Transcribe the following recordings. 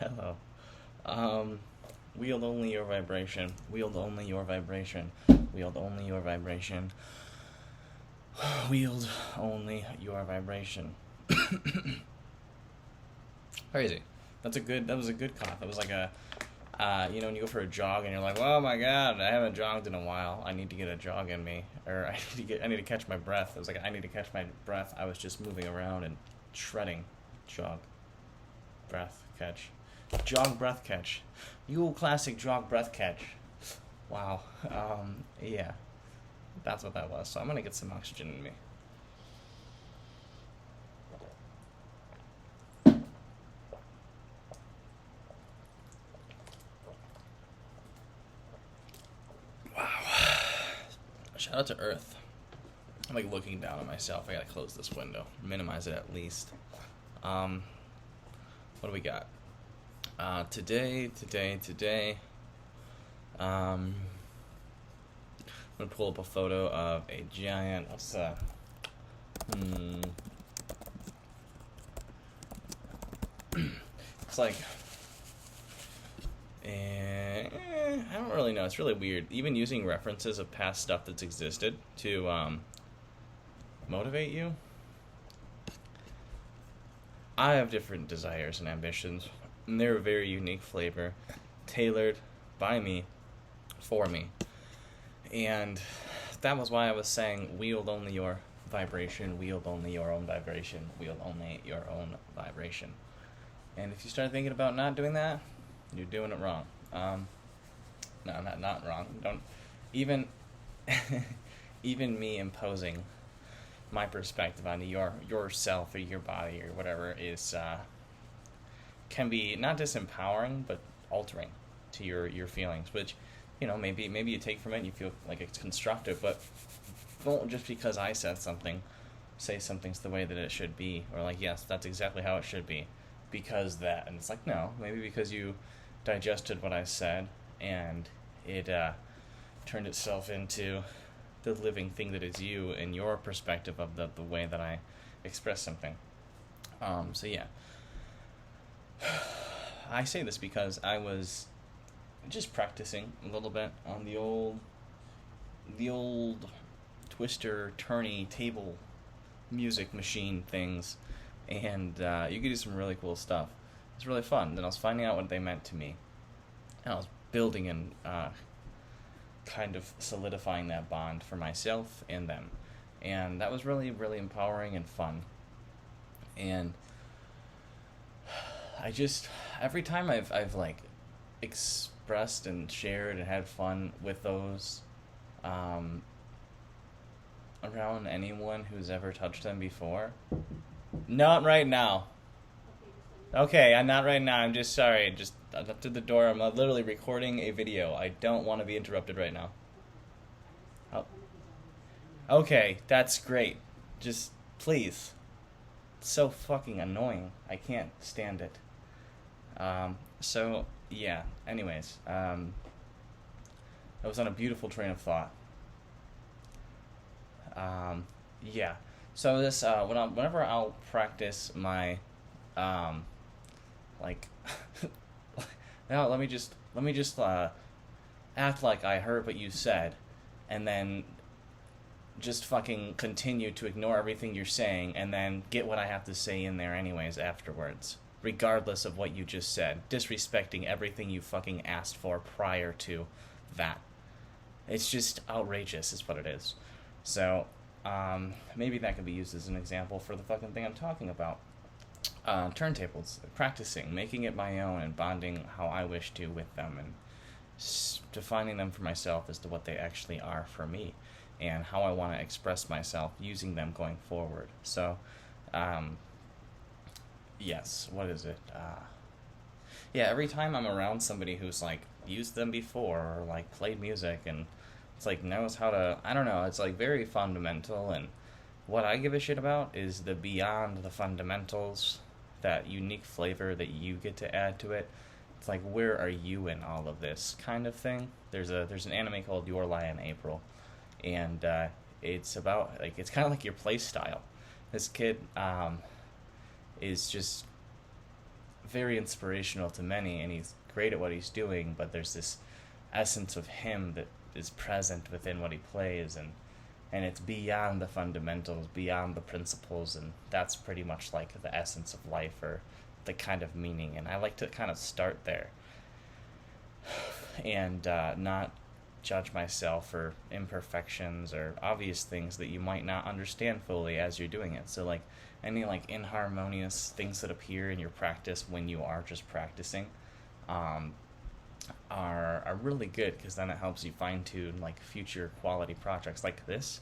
Hello. Wield only your vibration. Wield only your vibration. Wield only your vibration. Wield only your vibration. Crazy. That was a good cough. It was like when you go for a jog and you're like, oh my god, I haven't jogged in a while. I need to get a jog in me. Or I need to catch my breath. It was like, I need to catch my breath. I was just moving around and shredding. Jog. Breath catch. Jog breath catch. You old classic jog breath catch. Wow. Yeah. That's what that was. So I'm gonna get some oxygen in me. Wow. Shout out to Earth. I'm like looking down at myself. I gotta close this window. Minimize it at least. What do we got? Today. I'm gonna pull up a photo of a giant. What's that? It's like, I don't really know. It's really weird. Even using references of past stuff that's existed to motivate you. I have different desires and ambitions, and they're a very unique flavor, tailored by me, for me. And that was why I was saying, wield only your vibration, wield only your own vibration, wield only your own vibration. And if you start thinking about not doing that, you're doing it wrong. No, not wrong. Don't even even me imposing my perspective on yourself or your body or whatever is can be not disempowering but altering to your feelings, which maybe you take from it and you feel like it's constructive, but don't just because I said something say something's the way that it should be, or like, yes, that's exactly how it should be because that. And it's like, no, maybe because you digested what I said and it turned itself into the living thing that is you and your perspective of the way that I express something. So yeah. I say this because I was just practicing a little bit on the old twister turny table music machine things, and you could do some really cool stuff. It's really fun. Then I was finding out what they meant to me, and I was building and kind of solidifying that bond for myself and them, and that was really, really empowering and fun. And I just, every time I've like expressed and shared and had fun with those around anyone who's ever touched them before. Not right now. Okay, I'm not right now. I'm just sorry. Just up to the door. I'm literally recording a video. I don't want to be interrupted right now. Oh. Okay, that's great. Just please. It's so fucking annoying. I can't stand it. So yeah. Anyways, I was on a beautiful train of thought. Yeah. So this whenever I'll practice my like now let me just act like I heard what you said and then just fucking continue to ignore everything you're saying and then get what I have to say in there anyways afterwards, regardless of what you just said, disrespecting everything you fucking asked for prior to that. It's just outrageous is what it is. So maybe that could be used as an example for the fucking thing I'm talking about. Turntables, practicing, making it my own, and bonding how I wish to with them, and defining them for myself as to what they actually are for me, and how I want to express myself using them going forward. So, yes, what is it? Yeah, every time I'm around somebody who's like used them before or like played music and it's like knows how to, I don't know, it's like very fundamental, and what I give a shit about is the beyond the fundamentals, that unique flavor that you get to add to it. It's like, where are you in all of this kind of thing? There's an anime called Your Lie in April, and it's about like, it's kind of like your play style. This kid is just very inspirational to many, and he's great at what he's doing, but there's this essence of him that is present within what he plays, and it's beyond the fundamentals, beyond the principles, and that's pretty much like the essence of life, or the kind of meaning. And I like to kind of start there and not judge myself for imperfections or obvious things that you might not understand fully as you're doing it. So like any like inharmonious things that appear in your practice when you are just practicing are really good, because then it helps you fine tune like future quality projects like this.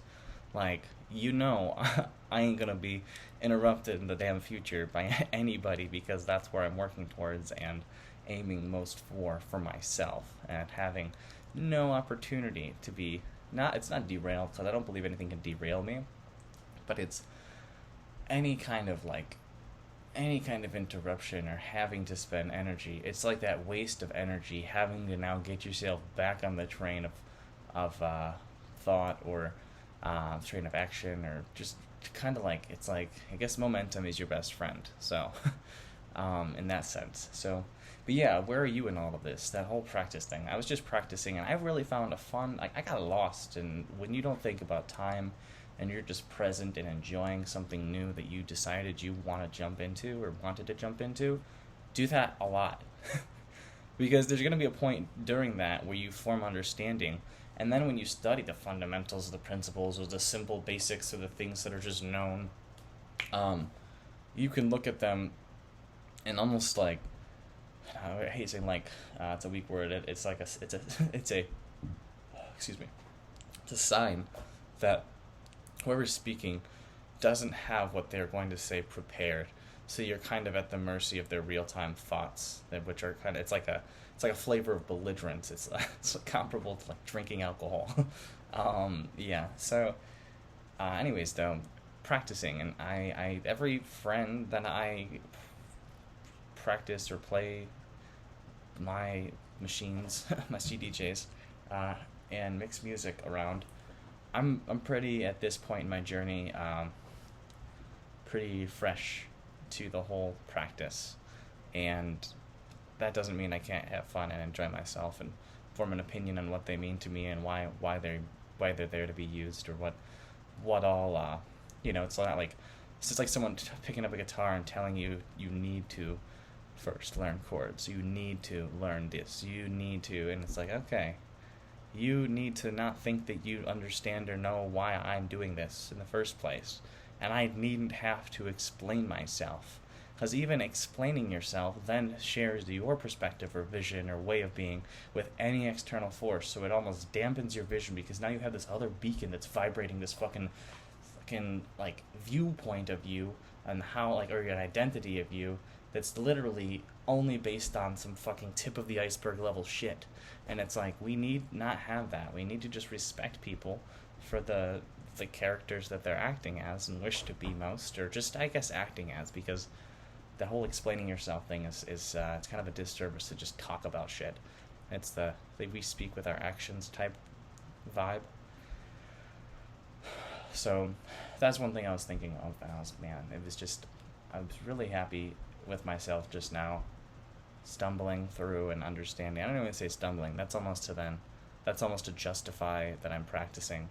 Like, I ain't gonna be interrupted in the damn future by anybody, because that's where I'm working towards and aiming most for myself, and having no opportunity to be it's not derailed, because I don't believe anything can derail me, but it's any kind of interruption or having to spend energy. It's like that waste of energy, having to now get yourself back on the train of thought, or train of action, or just kind of like, it's like, I guess momentum is your best friend. So in that sense. So, but yeah, where are you in all of this? That whole practice thing. I was just practicing, and I really found I got lost. And when you don't think about time, and you're just present and enjoying something new that you decided you want to jump into or wanted to jump into, do that a lot. Because there's going to be a point during that where you form understanding, and then when you study the fundamentals, the principles, or the simple basics of the things that are just known, you can look at them and almost like, I hate saying like, it's a weak word. It's like it's a sign that whoever's speaking doesn't have what they're going to say prepared. So you're kind of at the mercy of their real-time thoughts, which are kind of, it's like a flavor of belligerence. It's comparable to like drinking alcohol. Yeah. So, anyways, though, practicing, and I every friend that I practice or play my machines, my CDJs, and mix music around, I'm pretty, at this point in my journey, pretty fresh to the whole practice, and that doesn't mean I can't have fun and enjoy myself and form an opinion on what they mean to me, and why they're there to be used, or what all it's not like, it's just like someone picking up a guitar and telling you need to first learn chords, you need to learn this, you need to, and it's like, okay, you need to not think that you understand or know why I'm doing this in the first place. And I needn't have to explain myself. Because even explaining yourself then shares your perspective or vision or way of being with any external force. So it almost dampens your vision, because now you have this other beacon that's vibrating this fucking like viewpoint of you, and how, like, or an identity of you that's literally only based on some fucking tip of the iceberg level shit. And it's like, we need not have that. We need to just respect people for the characters that they're acting as and wish to be most, or just, I guess, acting as, because the whole explaining yourself thing is it's kind of a disservice to just talk about shit. It's the we speak with our actions type vibe. So that's one thing I was thinking of, and I was really happy with myself just now, stumbling through and understanding. I don't even say stumbling. That's almost to justify that I'm practicing,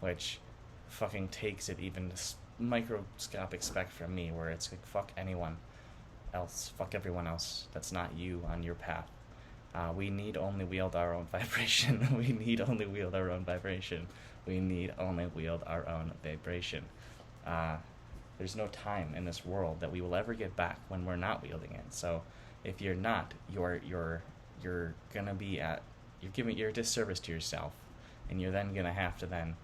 which fucking takes it even to microscopic speck from me, where it's like, fuck anyone else, fuck everyone else that's not you on your path. We need only wield our own vibration. We need only wield our own vibration. We need only wield our own vibration. There's no time in this world that we will ever get back when we're not wielding it. So if you're not, you're gonna be you're a disservice to yourself, and you're then gonna have to then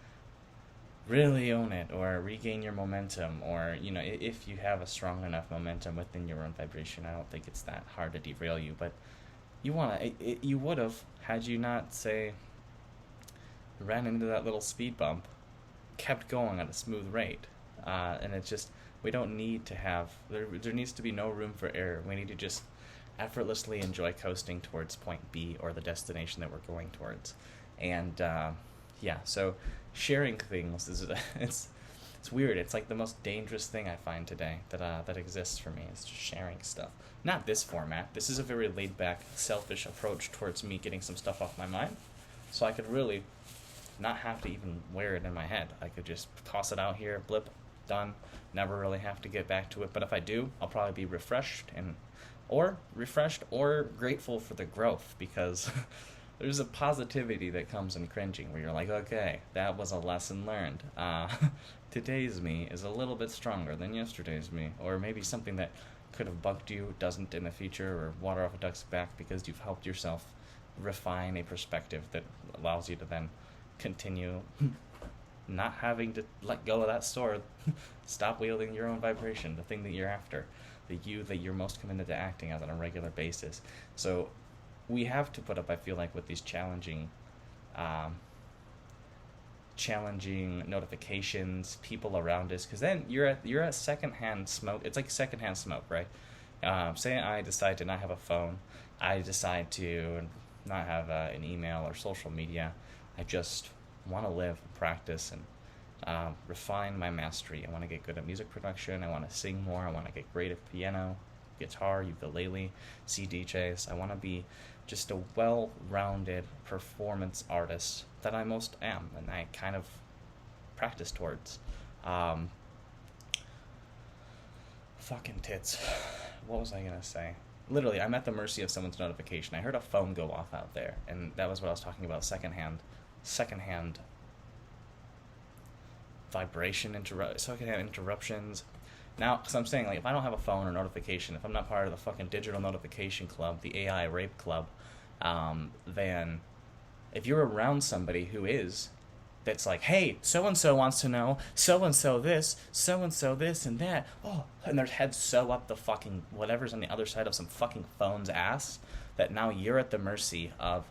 really own it, or regain your momentum, or if you have a strong enough momentum within your own vibration. I don't think it's that hard to derail you, but you would have, had you not, say, ran into that little speed bump, kept going at a smooth rate. And it's just, we don't need to have, there needs to be no room for error. We need to just effortlessly enjoy coasting towards point B, or the destination that we're going towards. And yeah, so sharing things it's It's weird. It's like the most dangerous thing I find today that exists for me is just sharing stuff. Not this format. This is a very laid back, selfish approach towards me getting some stuff off my mind. So I could really not have to even wear it in my head. I could just toss it out here, blip, done. Never really have to get back to it. But if I do, I'll probably be refreshed or grateful for the growth, because there's a positivity that comes in cringing where you're like, okay, that was a lesson learned. Today's me is a little bit stronger than yesterday's me, or maybe something that could have bugged you doesn't in the future, or water off a duck's back because you've helped yourself refine a perspective that allows you to then continue not having to let go of that sword. Stop wielding your own vibration, the thing that you're after, the you that you're most committed to acting as on a regular basis. So we have to put up, I feel like, with these challenging notifications, people around us, because then you're at secondhand smoke. It's like secondhand smoke, right? Say I decide to not have a phone, I decide to not have an email or social media. I just want to live, practice, and refine my mastery. I want to get good at music production. I want to sing more. I want to get great at piano, guitar, ukulele, DJs. I want to be just a well-rounded performance artist that I most am, and I kind of practice towards. Fucking tits. What was I gonna say? Literally, I'm at the mercy of someone's notification. I heard a phone go off out there, and that was what I was talking about, secondhand secondhand interruptions. Now, because I'm saying, like, if I don't have a phone or notification, if I'm not part of the fucking digital notification club, the AI rape club, then if you're around somebody who is, that's like, hey, so-and-so wants to know, so-and-so this and that, and their head's so up the fucking whatever's on the other side of some fucking phone's ass, that now you're at the mercy of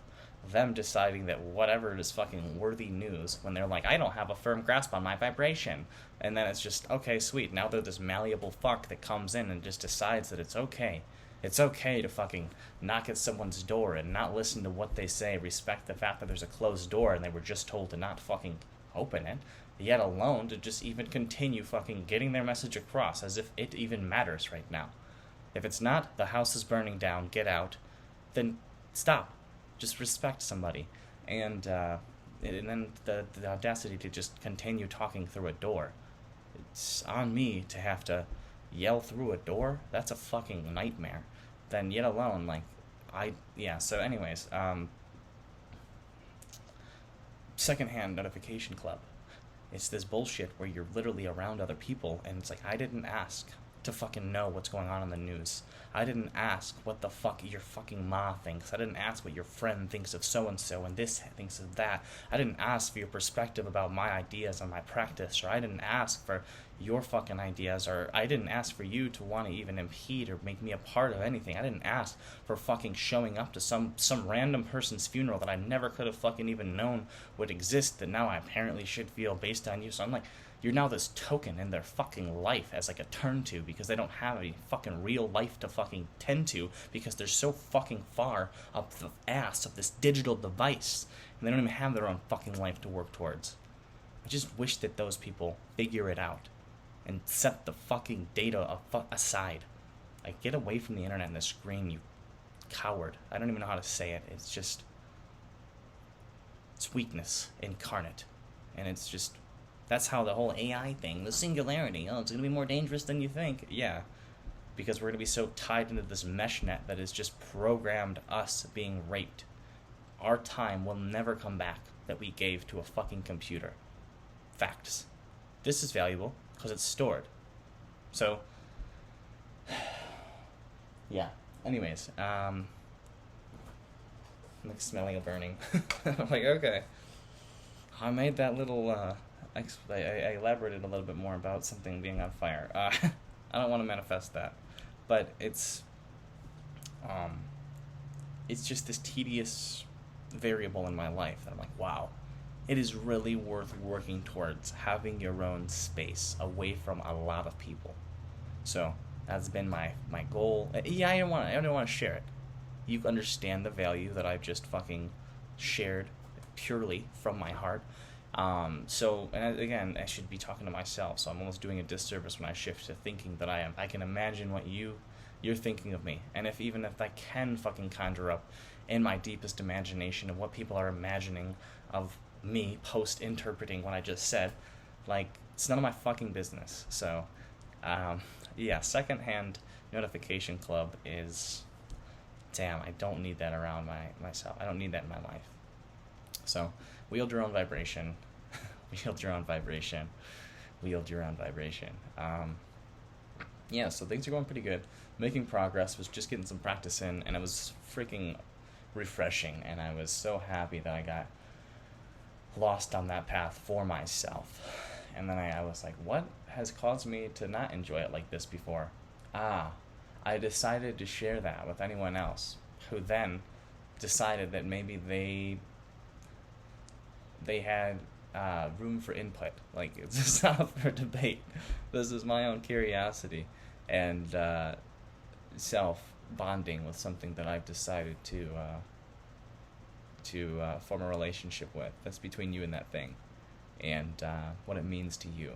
them deciding that whatever is fucking worthy news, when they're like, I don't have a firm grasp on my vibration. And then it's just, okay, sweet, now they're this malleable fuck that comes in and just decides that it's okay to fucking knock at someone's door and not listen to what they say, respect the fact that there's a closed door and they were just told to not fucking open it, yet alone to just even continue fucking getting their message across as if it even matters right now. If it's not, the house is burning down, get out, then stop. Just respect somebody. And then the audacity to just continue talking through a door. It's on me to have to yell through a door. That's a fucking nightmare. Then yet alone, like, so anyways, secondhand notification club. It's this bullshit where you're literally around other people, and it's like, I didn't ask to fucking know what's going on in the news. I didn't ask what the fuck your fucking ma thinks. I didn't ask what your friend thinks of so-and-so and this thinks of that. I didn't ask for your perspective about my ideas and my practice, or I didn't ask for your fucking ideas, or I didn't ask for you to want to even impede or make me a part of anything. I didn't ask for fucking showing up to some random person's funeral that I never could have fucking even known would exist, that now I apparently should feel based on you. So I'm like, you're now this token in their fucking life as like a turn to, because they don't have any fucking real life to fucking tend to, because they're so fucking far up the ass of this digital device, and they don't even have their own fucking life to work towards. I just wish that those people figure it out and set the fucking data aside. Like, get away from the internet and the screen, you coward. I don't even know how to say it. It's just, it's weakness incarnate. And it's just, that's how the whole AI thing, the singularity, it's going to be more dangerous than you think. Yeah, because we're going to be so tied into this mesh net that has just programmed us being raped. Our time will never come back that we gave to a fucking computer. Facts. This is valuable because it's stored. So, yeah. Anyways, I'm like smelling a burning. I'm like, okay. I made that little, I elaborated a little bit more about something being on fire. I don't want to manifest that, but it's just this tedious variable in my life that I'm like, wow, it is really worth working towards having your own space away from a lot of people. So that's been my goal. Yeah, I don't want to share it. You understand the value that I've just fucking shared purely from my heart. And again, I should be talking to myself, so I'm almost doing a disservice when I shift to thinking that I can imagine what you're thinking of me. And even if I can fucking conjure up in my deepest imagination of what people are imagining of me post-interpreting what I just said, like, it's none of my fucking business. So, yeah, secondhand notification club is, damn, I don't need that around myself. I don't need that in my life. So, wield your own vibration. Wield your own vibration. Wield your own vibration. Yeah, so things are going pretty good. Making progress, was just getting some practice in, and it was freaking refreshing, and I was so happy that I got lost on that path for myself. And then I was like, what has caused me to not enjoy it like this before? I decided to share that with anyone else, who then decided that maybe they had room for input. Like, it's just not for debate. This is my own curiosity and self-bonding with something that I've decided to form a relationship with. That's between you and that thing, and what it means to you.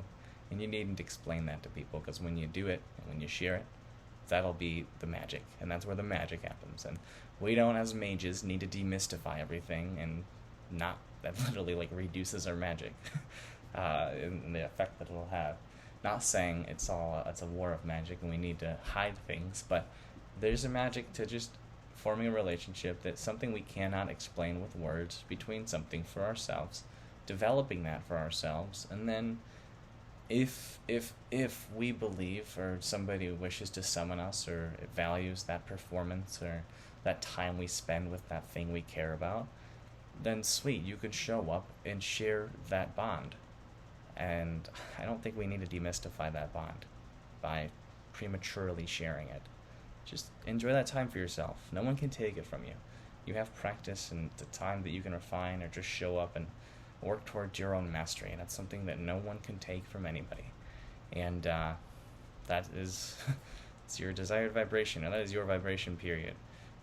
And you needn't explain that to people, because when you do it and when you share it, that'll be the magic, and that's where the magic happens. And we don't, as mages, need to demystify everything, and not, that literally like reduces our magic and the effect that it'll have. Not saying it's a war of magic and we need to hide things, but there's a magic to just forming a relationship, that's something we cannot explain with words, between something for ourselves, developing that for ourselves, and then if we believe, or somebody wishes to summon us, or values that performance or that time we spend with that thing we care about, then sweet, you could show up and share that bond. And I don't think we need to demystify that bond by prematurely sharing it. Just enjoy that time for yourself. No one can take it from you. You have practice and the time that you can refine, or just show up and work towards your own mastery, and that's something that no one can take from anybody. And that is it's your desired vibration, and that is your vibration, period.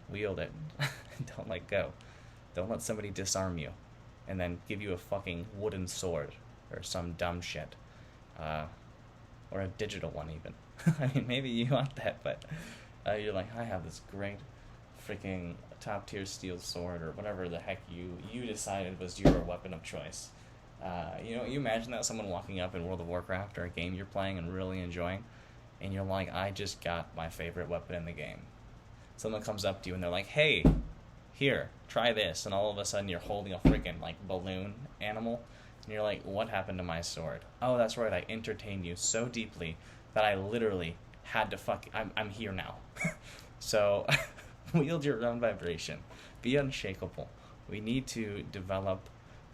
Wield it. Don't let go. Don't let somebody disarm you and then give you a fucking wooden sword or some dumb shit, or a digital one even. I mean, maybe you want that, but you're like, I have this great freaking top tier steel sword, or whatever the heck you decided was your weapon of choice. You imagine that, someone walking up in World of Warcraft or a game you're playing and really enjoying, and you're like, I just got my favorite weapon in the game. Someone comes up to you and they're like, hey, here, try this, and all of a sudden you're holding a freaking like balloon animal, and you're like, what happened to my sword? Oh, that's right, I entertained you so deeply that I literally had to I'm here now. So wield your own vibration. Be unshakable. We need to develop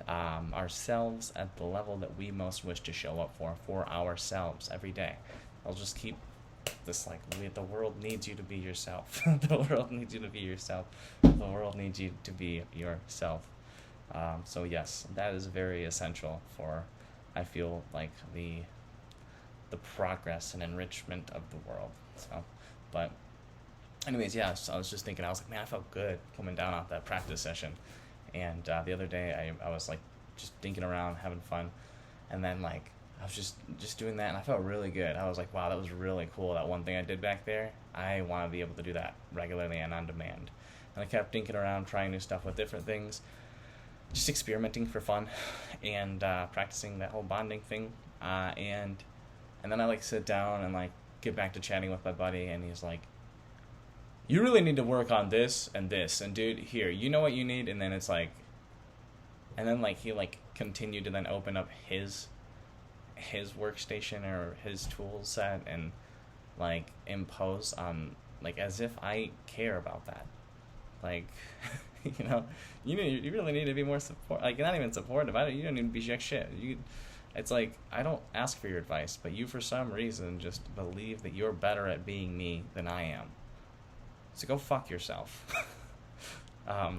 ourselves at the level that we most wish to show up for ourselves every day. I'll just keep this like, the world needs you to be yourself. The world needs you to be yourself. The world needs you to be yourself. So yes, that is very essential for, I feel like, the progress and enrichment of the world. So, but anyways, yeah, so I was just thinking, I was like, man, I felt good coming down off that practice session. And the other day I was like just dinking around, having fun, and then like I was just doing that, and I felt really good. I was like, wow, that was really cool, that one thing I did back there. I want to be able to do that regularly and on demand. And I kept dinking around, trying new stuff with different things, just experimenting for fun, and practicing that whole bonding thing. And then I like sit down and like get back to chatting with my buddy, and he's like, you really need to work on this, and dude, here, you know what you need. And then it's like, and then like he like continued to then open up his workstation or his tool set, and like impose on, like, as if I care about that. Like, you really need to be more support, like, not even supportive. You don't need to be jack shit. It's like, I don't ask for your advice, but you for some reason just believe that you're better at being me than I am. So go fuck yourself.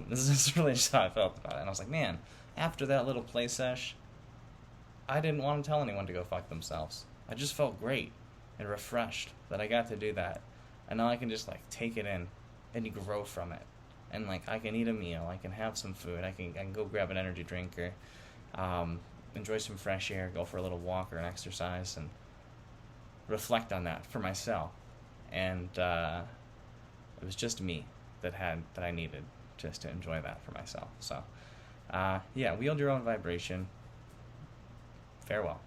This is really just how I felt about it. And I was like, man, after that little play sesh, I didn't want to tell anyone to go fuck themselves. I just felt great and refreshed that I got to do that. And now I can just like take it in and grow from it. And like, I can eat a meal, I can have some food, I can go grab an energy drink, or enjoy some fresh air, go for a little walk or an exercise, and reflect on that for myself. And it was just me that I needed just to enjoy that for myself. So, yeah, wield your own vibration. Farewell.